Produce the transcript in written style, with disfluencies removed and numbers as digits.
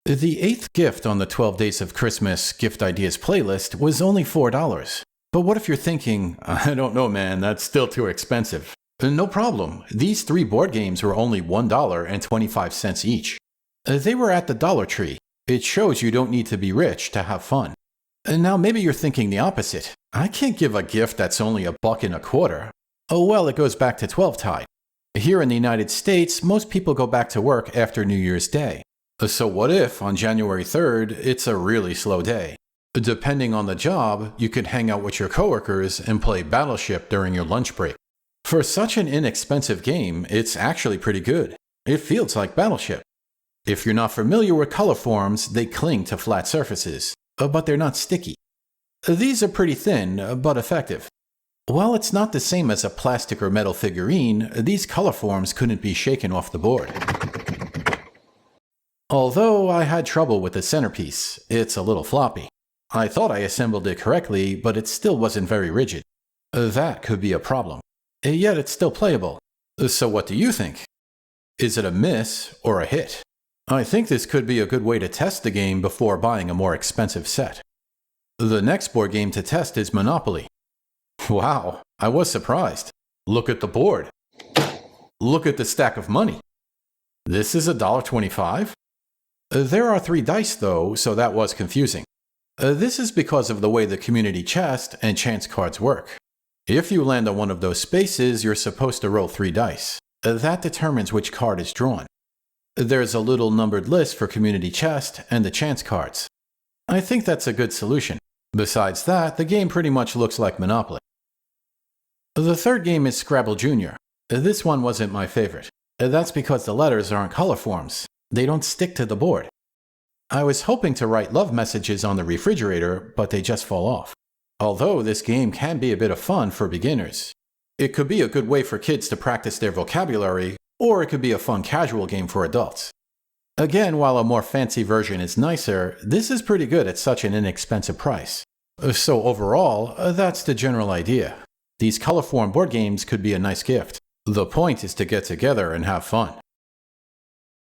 The eighth gift on the 12 Days of Christmas Gift Ideas playlist was only $4. But what if you're thinking, I don't know man, that's still too expensive. No problem, these 3 board games were only $1.25 each. They were at the Dollar Tree. It shows you don't need to be rich to have fun. Now maybe you're thinking the opposite. I can't give a gift that's only $1.25. Oh well, it goes back to Twelvetide. Here in the United States, most people go back to work after New Year's Day. So what if, on January 3rd, it's a really slow day? Depending on the job, you could hang out with your coworkers and play Battleship during your lunch break. For such an inexpensive game, it's actually pretty good. It feels like Battleship. If you're not familiar with Colorforms, they cling to flat surfaces, but they're not sticky. These are pretty thin, but effective. While it's not the same as a plastic or metal figurine, these Colorforms couldn't be shaken off the board. Although I had trouble with the centerpiece, it's a little floppy. I thought I assembled it correctly, but it still wasn't very rigid. That could be a problem. Yet it's still playable. So what do you think? Is it a miss or a hit? I think this could be a good way to test the game before buying a more expensive set. The next board game to test is Monopoly. Wow, I was surprised. Look at the board. Look at the stack of money. This is $1.25? There are 3 dice though, so that was confusing. This is because of the way the community chest and chance cards work. If you land on one of those spaces, you're supposed to roll 3 dice. That determines which card is drawn. There's a little numbered list for community chest and the chance cards. I think that's a good solution. Besides that, the game pretty much looks like Monopoly. The third game is Scrabble Junior. This one wasn't my favorite. That's because the letters aren't Colorforms. They don't stick to the board. I was hoping to write love messages on the refrigerator, but they just fall off. Although this game can be a bit of fun for beginners. It could be a good way for kids to practice their vocabulary, or it could be a fun casual game for adults. Again, while a more fancy version is nicer, this is pretty good at such an inexpensive price. So overall, that's the general idea. These Colorform board games could be a nice gift. The point is to get together and have fun.